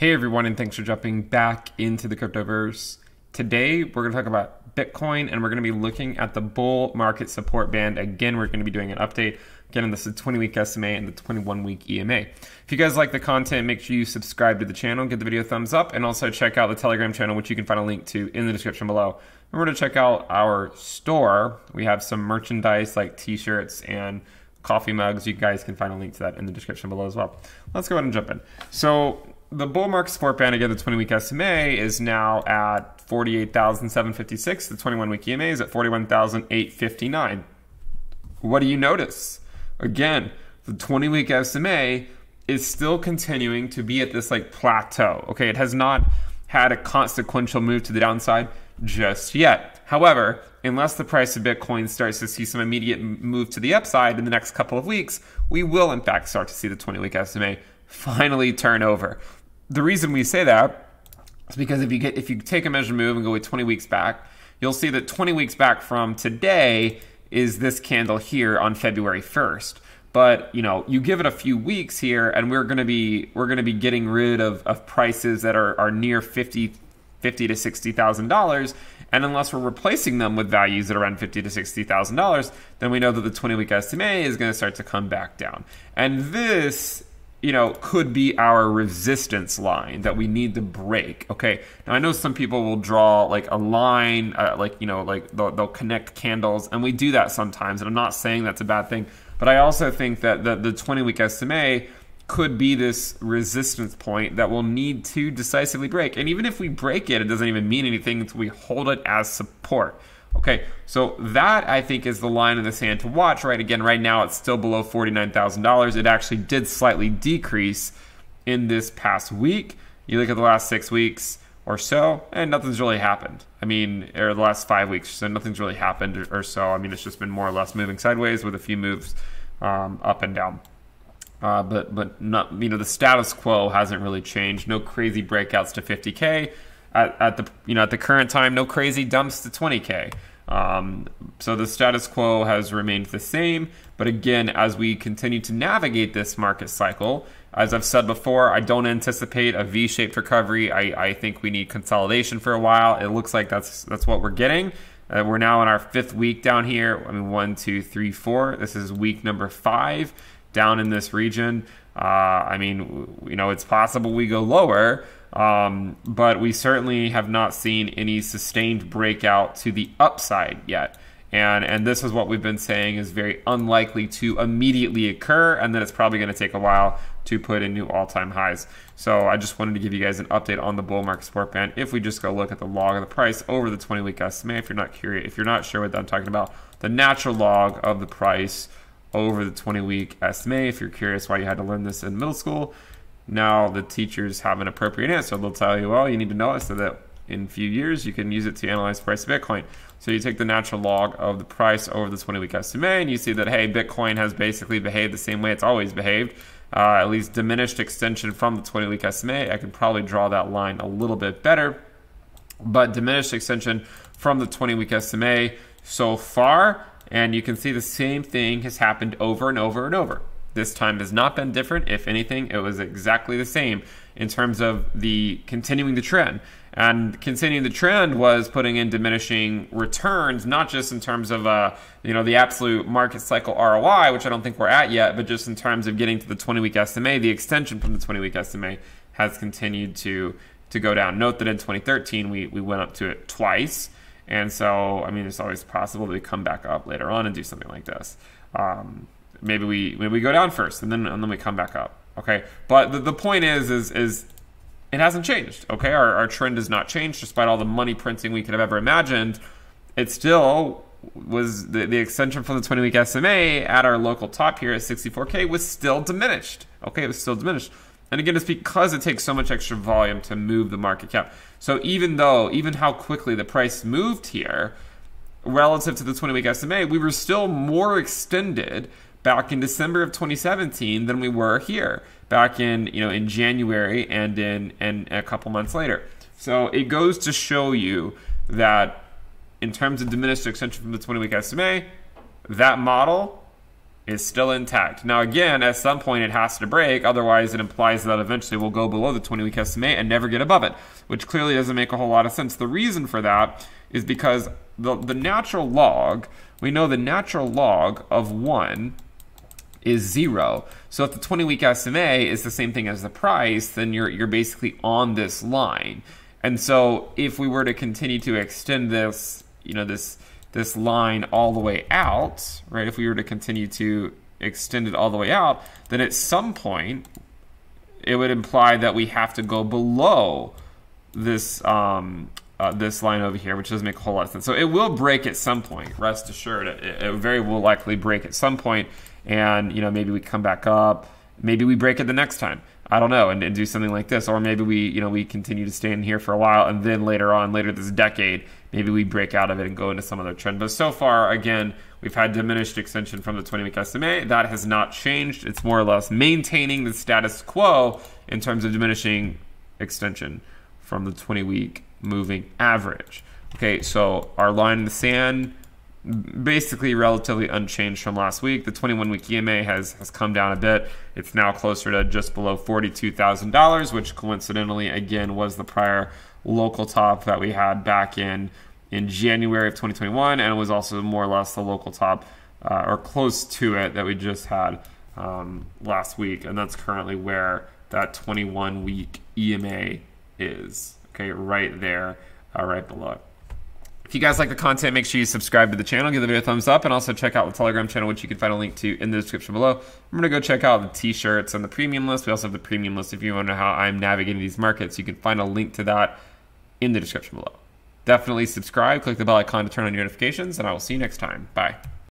Hey everyone, and thanks for jumping back into the cryptoverse. Today we're going to talk about Bitcoin, and we're going to be looking at the bull market support band. Again, we're going to be doing an update. Again, this is the 20-week SMA and the 21-week EMA. If you guys like the content, make sure you subscribe to the channel, give the video a thumbs up, and also check out the Telegram channel, which you can find a link to in the description below. Remember to check out our store. We have some merchandise like t-shirts and coffee mugs. You guys can find a link to that in the description below as well. Let's go ahead and jump in. So the bull market support band, again, the 20-week SMA is now at 48,756. The 21-week EMA is at 41,859. What do you notice? Again, the 20-week SMA is still continuing to be at this like plateau. Okay, it has not had a consequential move to the downside just yet. However, unless the price of Bitcoin starts to see some immediate move to the upside in the next couple of weeks, we will in fact start to see the 20-week SMA finally turn over. The reason we say that is because if you take a measured move and go with 20 weeks back, you'll see that 20 weeks back from today is this candle here on February 1st. But you give it a few weeks here, and we're gonna be getting rid of prices that are near $50,000 to $60,000. And unless we're replacing them with values that are around $50,000 to $60,000, then we know that the 20-week SMA is going to start to come back down. And this could be our resistance line that we need to break. Okay. Now I know some people will draw like a line, they'll connect candles, and we do that sometimes. And I'm not saying that's a bad thing, but I also think that the 20-week SMA could be this resistance point that we'll need to decisively break. And even if we break it, it doesn't even mean anything until we hold it as support. Okay, so that I think is the line in the sand to watch, right? Again, right now it's still below $49,000. It actually did slightly decrease in this past week. You look at the last 6 weeks or so, and nothing's really happened. Or the last 5 weeks, so nothing's really happened or so. It's just been more or less moving sideways with a few moves up and down. But not, the status quo hasn't really changed. No crazy breakouts to 50K. At the current time, no crazy dumps to 20K. So the status quo has remained the same. But again, as we continue to navigate this market cycle, as I've said before, I don't anticipate a V-shaped recovery. I think we need consolidation for a while. It looks like that's what we're getting. We're now in our 5th week down here. 1, 2, 3, 4. This is week number 5 down in this region. It's possible we go lower. But we certainly have not seen any sustained breakout to the upside yet. And this is what we've been saying is very unlikely to immediately occur, and then it's probably going to take a while to put in new all-time highs. So I just wanted to give you guys an update on the bull market support band. If we just go look at the log of the price over the 20-week SMA, if you're not sure what I'm talking about, the natural log of the price over the 20-week SMA, if you're curious why you had to learn this in middle school, now the teachers have an appropriate answer. They'll tell you, well, you need to know it so that in a few years you can use it to analyze the price of Bitcoin. So you take the natural log of the price over the 20-week SMA, and you see that, hey, Bitcoin has basically behaved the same way it's always behaved, at least diminished extension from the 20-week SMA. I could probably draw that line a little bit better, but diminished extension from the 20-week SMA so far, and you can see the same thing has happened over and over and over. This time has not been different. If anything, it was exactly the same in terms of the continuing the trend. And continuing the trend was putting in diminishing returns, not just in terms of the absolute market cycle ROI, which I don't think we're at yet, but just in terms of getting to the 20-week SMA. The extension from the 20-week SMA has continued to go down. Note that in 2013 we went up to it twice, and so it's always possible that we come back up later on and do something like this. Maybe we go down first and then we come back up. Okay, but the point is it hasn't changed. Okay, our trend has not changed despite all the money printing we could have ever imagined. It still was the extension from the 20-week SMA at our local top here at 64K was still diminished. Okay, it was still diminished. And again, it's because it takes so much extra volume to move the market cap. So even how quickly the price moved here relative to the 20-week SMA, we were still more extended back in December of 2017 than we were here back in in January and in a couple months later. So it goes to show you that in terms of diminished extension from the 20-week SMA, that model is still intact. Now, again, at some point it has to break. Otherwise, it implies that eventually we'll go below the 20-week SMA and never get above it, which clearly doesn't make a whole lot of sense. The reason for that is because the natural log, we know the natural log of 1 is 0. So if the 20-week SMA is the same thing as the price, then you're basically on this line. And so if we were to continue to extend this, this line all the way out, right? If we were to continue to extend it all the way out, then at some point it would imply that we have to go below this this line over here, which doesn't make a whole lot of sense. So it will break at some point. Rest assured, it very will likely break at some point, and maybe we come back up. Maybe we break it the next time. I don't know, and do something like this, or maybe we continue to stay in here for a while, and then later this decade, maybe we break out of it and go into some other trend. But so far, again, we've had diminished extension from the 20-week SMA. That has not changed. It's more or less maintaining the status quo in terms of diminishing extension from the 20-week moving average. Okay, so our line in the sand, basically relatively unchanged from last week. The 21-week EMA has come down a bit. It's now closer to just below $42,000, which coincidentally, again, was the prior local top that we had back in January of 2021, and it was also more or less the local top, or close to it, that we just had last week, and that's currently where that 21-week EMA is. Okay, right there, right below it. If you guys like the content, make sure you subscribe to the channel, give the video a thumbs up, and also check out the Telegram channel, which you can find a link to in the description below. I'm going to go check out the t-shirts and the premium list. We also have the premium list if you want to know how I'm navigating these markets. You can find a link to that in the description below. Definitely subscribe, click the bell icon to turn on your notifications, and I will see you next time. Bye.